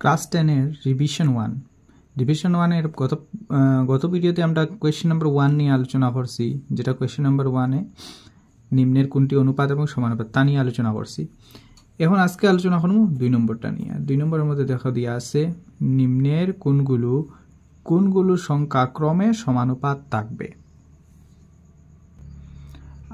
Class 10 এর revision 1 এর গত ভিডিওতে আমরা কোয়েশ্চেন নাম্বার 1 নিয়ে আলোচনা করছি, যেটা কোয়েশ্চেন নাম্বার 1 এ নিম্নের কোনটি অনুপাত এবং সমানুপাত তা নিয়ে আলোচনা করছি। এখন আজকে আলোচনা করব 2 নম্বরটা নিয়ে। 2 নম্বরের মধ্যে দেখা দিয়া আছে নিম্নের কোনগুলো সংখ্যা ক্রমে সমানুপাত থাকবে।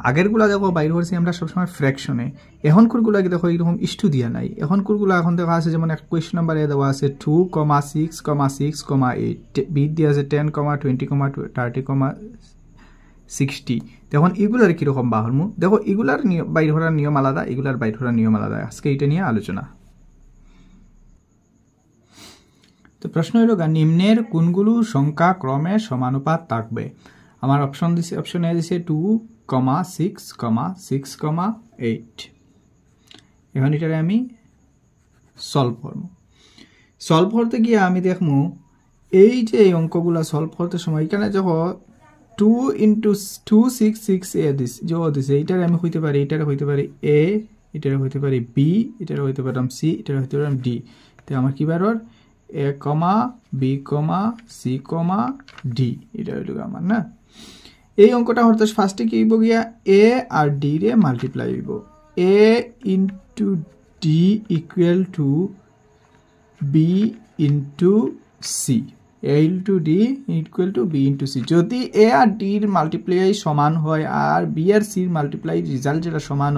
আগেরগুলা দেখো বাইর করছি আমরা সবসময় ফ্র্যাকশনে, এখন কোনগুলা দেখো এরকম ইস্টু দিয়া নাই। এখন কোনগুলা এখন দেখা আছে যেমন এক কোয়েশ্চন নাম্বার এ দেওয়া আছে 2,6,6,8, বি দিয়া আছে 10, 20, 30, 60। তখন এগুলার কিরকম বাহরমু দেখো, এগুলার বাইর করার নিয়ম আলাদা, এগুলার বাইর করার নিয়ম আলাদা। আজকে এটা নিয়ে আলোচনা। তো প্রশ্ন হলো নিম্নের কোনগুলো সংখ্যা ক্রমে সমানুপাত থাকবে। আমার অপশন এ দিছে 2,6,6,8। এখন এটারে আমি সলভ করব। সলভ করতে গিয়ে আমি দেখবো এই যে এই অঙ্কগুলা সলভ করতে সময় এখানে যখন 2 × 2 6 6 দিছে এটারে আমি হইতে পারি, এটারে হইতে পারি এ, এটারে হইতে পারি বি, এটারে হইতে পারলাম সি, এটারে হইতে পারলাম ডি। তো আমার কি বার এ কমা B comma c comma D, এটা হইল আমার না। এই অঙ্কটা হতে ফার্স্টে কি হইব গিয়া এ আর ডি রে মাল্টিপ্লাই হইব। A into D equal to B into C, A into D equal to B into C. যদি এ আর ডির মাল্টিপ্লাই সমান হয় আর বি আর সির মাল্টিপ্লাই রেজাল্ট যেটা সমান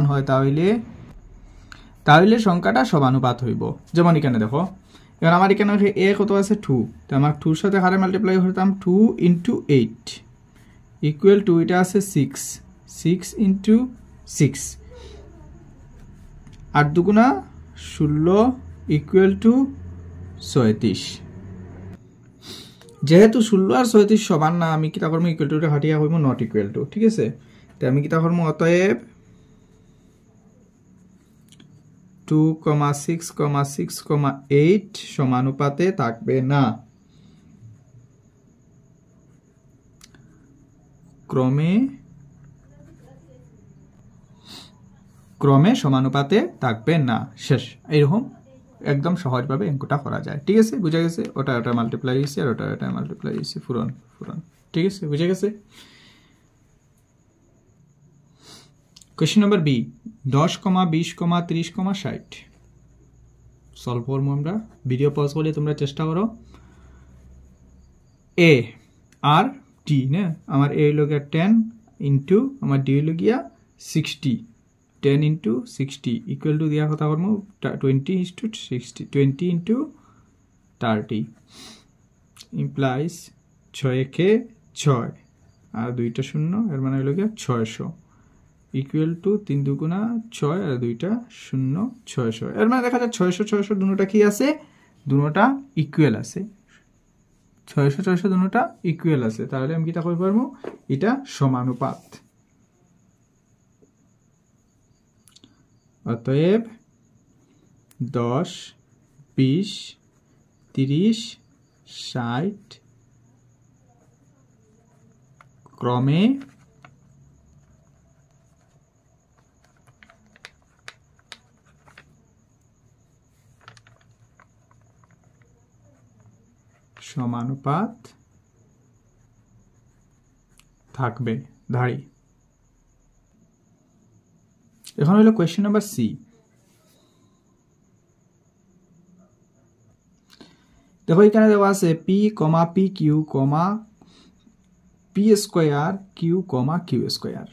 হয় তাহলে সংখ্যাটা সমানুপাত হইব। যেমন এখানে দেখো, এবার আমার এখানে এ কত আছে 2, তো আমার 2 সাথে হারে মাল্টিপ্লাই করতাম 2 × 8 ইকুয়াল টু এটা আছে 6 × 6, 8 দুগুণা 16 ইকুয়াল টু 36। যেহেতু 16 আর 36 সমান না, আমি কিতা করবো ইকুয়াল টুটা হাটিয়া হইব নট ইকুয়াল টু। ঠিক আছে, তো আমি কিতা করবো অতএব 2,6,6,8 সমানুপাতে থাকবে না, ক্রমে সমানুপাতে থাকবে না। শেষ। এইরকম একদম সহজভাবে অঙ্কটা করা যায়। ঠিক আছে, বুঝা গেছে? ওটা মাল্টিপ্লাই হয়েছে আর ওটা মাল্টিপ্লাই হয়েছে, ফুরন। ঠিক আছে, বুঝা গেছে? কোয়েশ্চেন নাম্বার বি 10, 20, 30, 60 সলভ করবো আমরা। ভিডিও পজ করলে তোমরা চেষ্টা করো। এ আর ডি না, আমার এ হইল গিয়া 10 ইন্টু আমার ডি হইল গিয়া 60, 10 × 60 ইকুয়াল টু দিয়া কথা করবো 20 × 60, 20 × 30 ইমপ্লাইজ 6 কে 6 আর 2টা 0, এর মানে হইল গিয়া 600 ইকুয়াল টু 3 দুগুণা 6 আর 2টা 0, 600। এর মানে দেখা যায় 600 দুটোটা কি আছে, দুটোটা ইকুয়াল আছে। 600 দুটোটা ইকুয়াল আছে, তাহলে আমি কিটা করতে পারবো, এটা সমানুপাত। অতএব 10, 20, 30, 60 ক্রমে সমানুপাত থাকবে ধারি। এখন হলো কোয়েশ্চেন নাম্বার সি। দেখো এখানে দেওয়া আছে P, P Q, P square Q, Q square.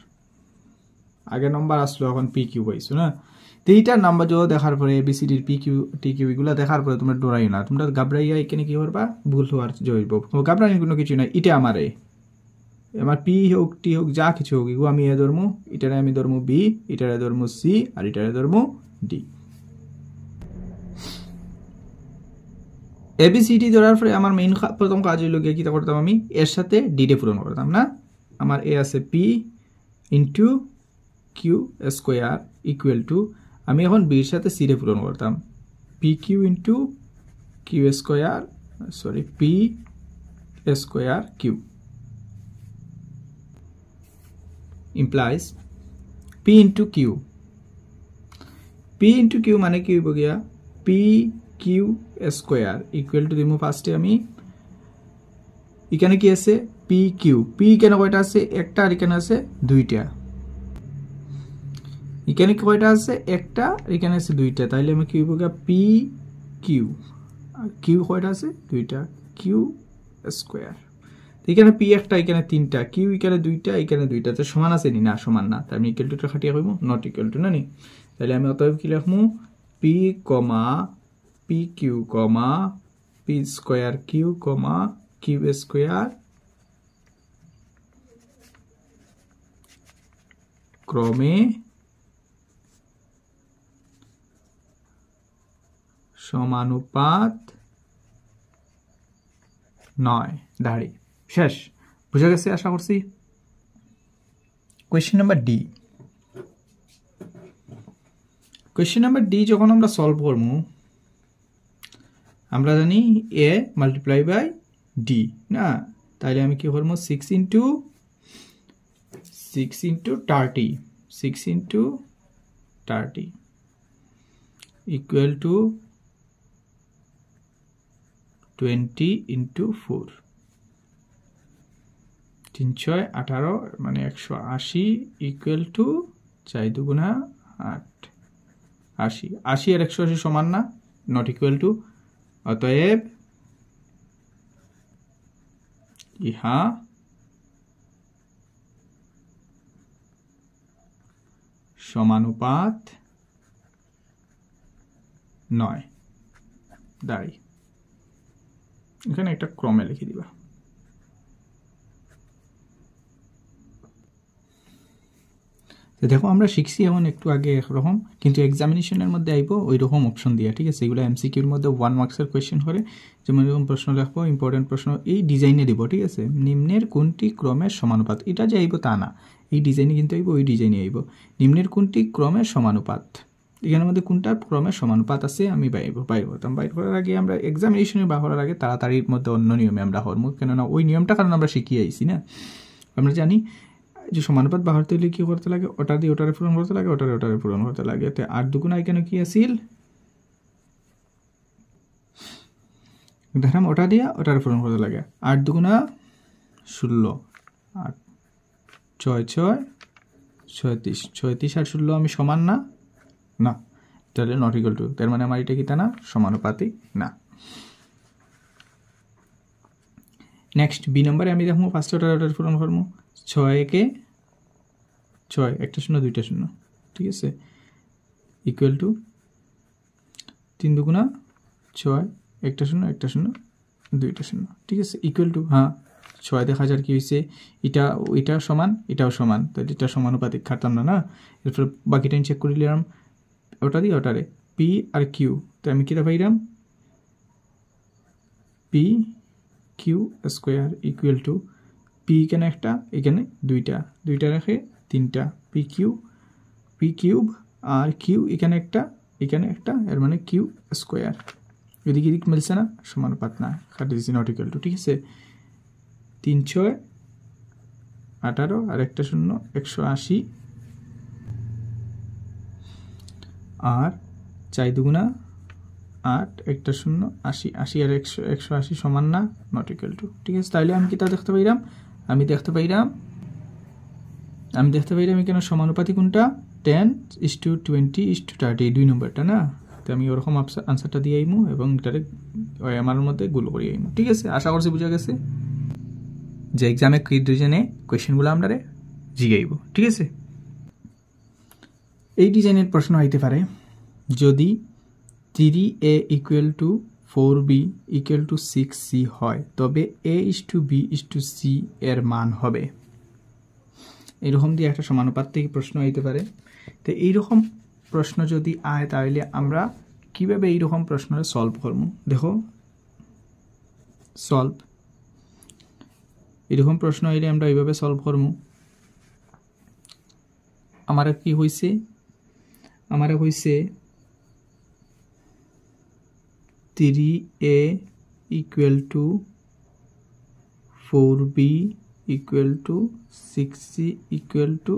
আগে নম্বর আসলো, এখন পি কিউ পাইছো না। তো এইটার নাম্বার যদি দেখার পরে এবিসিডির পি কিউ টি কিউ এগুলা দেখার পরে তোমরা ডরাই না, তোমরা ঘাবড়াইয়া এখানে কি করবা, ভুল হওয়ার জয়ব। ঘাবড়ানির কোনো কিছু নাই। এটা আমার পি হোক টি হোক যা কিছু হোক, এগুলো আমি এ ধরমু, এটারে আমি ধরমু বি, এটারে ধরমু সি আর এটারে ধরমু ডি। এবিসিডি ধরার পরে আমার মেইন প্রথম কাজ হইল গিয়ে কিতা করতাম, আমি এর সাথে ডি ডে পূরণ করতাম না। আমার এ আছে P into Q square equal to, আমি এখন বির সাথে সি রে পূরণ করতাম, P Q into Q square, P square Q implies P into Q. P into Q মানে কি হইব গিয়া P Q square equal to দিমু ফার্স্টে আমি এখানে কি আছে পি কিউ পি এখানে কয়টা আছে একটা আর এখানে আছে দুইটা এখানে কয়টা আছে একটা এখানে আছে দুইটা তাইলে আমি কি বলবো পি কিউ আর কিউ কয়টা আছে দুইটা কিউ স্কোয়ার এখানে পি একটা এখানে তিনটা কিউ এখানে দুইটা এখানে দুইটা তো সমান আছে নি না সমান না তাই আমি ইকুয়াল টুটা খাটিয়া কইব নট ইকুয়াল টু না নি তাহলে আমি অতএব কি লিখমু P comma P Q comma P square Q comma Q square ক্রমে সমানুপাত নয় দাঁড়ি শেষ বুঝা গেছে আশা করছি question number D question number D যখন আমরা সলভ করব আমরা জানি এ মাল্টিপ্লাই বাই ডি না তাইলে আমি কি করব 6 into 30 6 into 30 equal to 20 into 4 318 মানে 180 ইকুয়াল টু 4 দুগুণা 8 80 80 আর 180 সমান না নট ইকুয়াল টু অতএব ইহা সমানুপাত নয় দাঁড়ি এখানে একটা ক্রমে লিখে দিবা দেখো আমরা শিখছি এখন একটু আগে একরকম কিন্তু এক্সামিনেশনের মধ্যে আইব ওই রকম অপশন দিয়া ঠিক আছে এগুলো এমসিকিউর মধ্যে 1 মার্কসের কোয়েশ্চেন করে যেমন এরকম প্রশ্ন লিখবো ইম্পর্টেন্ট প্রশ্ন এই ডিজাইনে দিব ঠিক আছে নিম্নের কোনটি ক্রমের সমানুপাত এটা যে আইব তা না এই ডিজাইনে কিন্তু আইব ওই ডিজাইনে আইব নিম্নের কোনটি ক্রমের সমানুপাত এখানের মধ্যে কোনটা ক্রমের সমানুপাত আছে আমি বাইর করতাম বাইর করার আগে আমরা এক্সামিনেশনে বার করার আগে তাড়াতাড়ির মধ্যে অন্য নিয়মে আমরা হরমু কেননা ওই নিয়মটা কারণ আমরা শিখিয়ে আইছি না আমরা জানি যে সমানুপাত বাহার তৈরি কি করতে লাগে ওটা দিয়ে ওটারে পূরণ করতে লাগে ওটারে পূরণ করতে লাগে তো 8 দুগুণা এখানে কি আছিল ধরাম ওটা দিয়ে ওটারে পূরণ করতে লাগে 8 দুগুণা 16 8 6 36 আর 16 আমি সমান না না তাহলে নট ইকুয়াল টু তার মানে আমার এটা কি তা না সমানুপাতিক না নেক্সট বি নম্বরে আমি দেখবো ফার্স্ট অর্ডার পূরণ করবো 6 কে 6 একটা শূন্য দুইটা শূন্য ঠিক আছে ইকুয়াল টু 3 দুগুণা 6 একটা শূন্য দুইটা শূন্য ঠিক আছে ইকুয়াল টু হ্যাঁ 6 দেখা যার কি হয়েছে এটা সমান এটাও সমান তাহলে এটা সমানুপাতিক খাতাম না এরপর বাকিটা চেক করে নিলাম ওটা দিয়ে ওটারে পি আর কিউ তো আমি কিটা পাইলাম P Q square equal to P এখানে একটা এখানে দুইটা রেখে 3টা পি কিউব আর কিউ এখানে একটা এর মানে কিউ স্কোয়ার এদিকে এদিক মিলছে না সমানুপাত না কাটি দিচ্ছি নট ইকুয়াল টু ঠিক আছে 3 6 18 আর একটা শূন্য 180 আর 4 দুগুণা 8 একটা শূন্য 80 80 আর 180 সমান না নট ইকুয়াল টু ঠিক আছে তাইলে আমি কি তা দেখতে পাইলাম আমি দেখতে পাইলাম এখানে সমানুপাতি কোনটা 10:20:30 দুই নম্বরটা না তো আমি ওরকম আনসারটা দিয়ে আইমু এবং এটারে আমার মধ্যে গুল করে আইমু ঠিক আছে আশা করছি বুঝা গেছে যে এক্সামে কি ডিজাইনে কোয়েশ্চেনগুলো আমরা জিগাইব ঠিক আছে এই ডিজাইনের প্রশ্ন হইতে পারে যদি 3a equal to 4b equal to 6c হয় তবে a:b:c এর মান হবে এরকম দিয়ে একটা সমানুপাত থেকে প্রশ্ন হইতে পারে তো এইরকম প্রশ্ন যদি আয় তাহলে আমরা কিভাবে এইরকম প্রশ্নটা সলভ করব দেখো সলভ এরকম প্রশ্ন হইলে আমরা এইভাবে সলভ করব আমার কি হইছে 3a equal to 4b equal to 6c equal to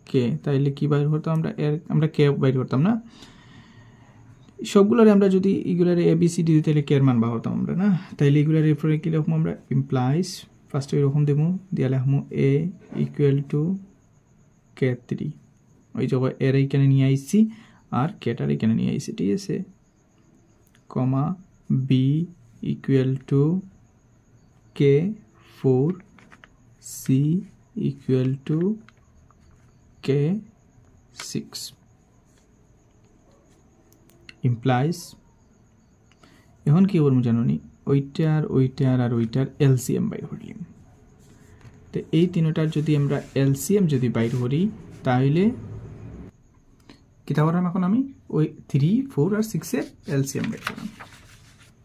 k তাইলে কি বাইর করতাম আমরা k বাইর করতাম না সবগুলোরে আমরা যদি এগুলার ABCD দিই তাহলে কে এর মান বাহতাম আমরা না, তাইলে এগুলার এরপরে কি লিখবো আমরা ইমপ্লাইজ ফার্স্টে এরকম দেবো দিয়ে লিখবো A ইকুয়াল টু K3 ওই জায়গায় এর এইখানে নিয়ে আইছি আর কেটার এখানে নিয়ে আইছি ঠিক আছে, কমা B equal to K4 C equal to K6 implies এখন কি করবো জানো নি ওইটার আর ওইটার এলসিএম বাইর করলাম। তো এই তিনটার যদি আমরা এলসিএম যদি বাইর করি তাহলে কিতা করলাম এখন আমি ওই 3, 4 আর 6 এর এলসিএম বাইর করলাম।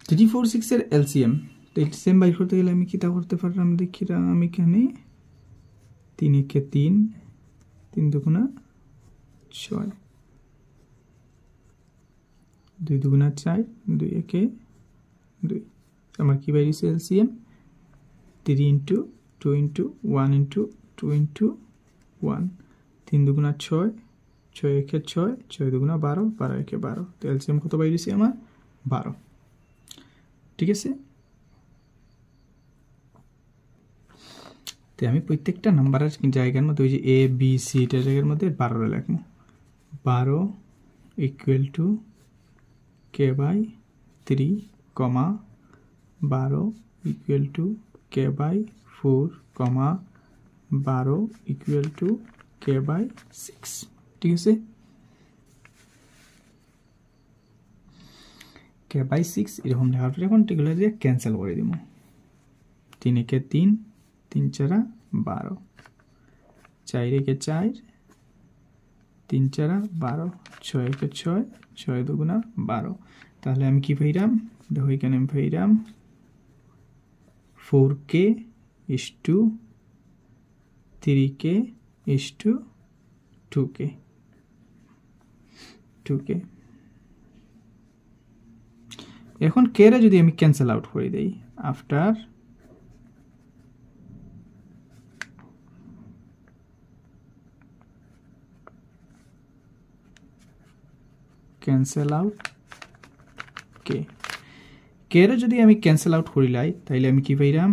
3, 4, 6 এর এলসিএম তো এলসিএম বাইর করতে গেলে আমি কিতা করতে পারলাম দেখিলাম আমি এখানে 3 একে 3 3 দুগুণা 6 2 দুগুণা 4 2 একে 2 আমার কি বাইরেছে LCM 3 into 2 into 1 into 2 into 1 3 দুগুণা 6 6 একে 6 6 দুগুণা 12 12 একে 12 তো এলসিএম কত বাইরেছে আমার 12 ঠিক আছে। তো আমি প্রত্যেকটা নাম্বারের জায়গার মধ্যে ওই যে A B C এটার জায়গার মধ্যে 12 লিখবো 12 equal to K/3 comma 12 equal to K/4 comma 12 equal to K/6 ঠিক আছে। K/6 এরকম লেখার পরে এখন এগুলো দিয়ে ক্যান্সেল করে দিব 3 একে 3 3 4 12 4 একে 4 3 4 12 6 একে 6 6 দুগুণা 12 তাহলে আমি কি পাইলাম দেখো এখানে আমি পাইলাম 4K is to 3K is to 2K এখন K রে যদি আমি ক্যান্সেল আউট করে দেই আফটার ক্যান্সেল আউট কে রে যদি আমি ক্যান্সেল আউট করিলাই তাইলে আমি কি পাইলাম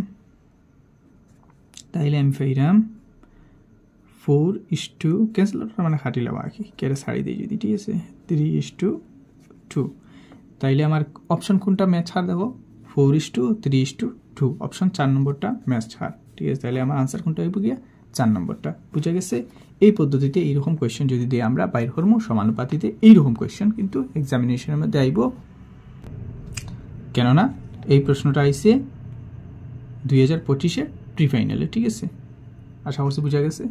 পাইলাম 4:2 ক্যান্সেল আউট মানে খাটিলাম আর কি কে রে ছাড়ি দেই যদি ঠিক আছে 3:2 তাইলে আমার অপশন কোনটা ম্যাচ হার দেখো 4:2 3:2 অপশন 4 নম্বরটা ম্যাচ হার ঠিক আছে। তাহলে আমার আনসার কোনটা হইব গিয়া 4 নম্বরটা বুঝা গেছে। এই পদ্ধতিতে এইরকম কোয়েশ্চেন যদি দিয়ে আমরা বাইর করবো সমানুপাতিতে এইরকম কোয়েশ্চেন কিন্তু এক্সামিনেশনের মধ্যে আইব, কেননা এই প্রশ্নটা আইছে 2025-এর প্রি ফাইনালে ঠিক আছে। আশা করছি বুঝা গেছে।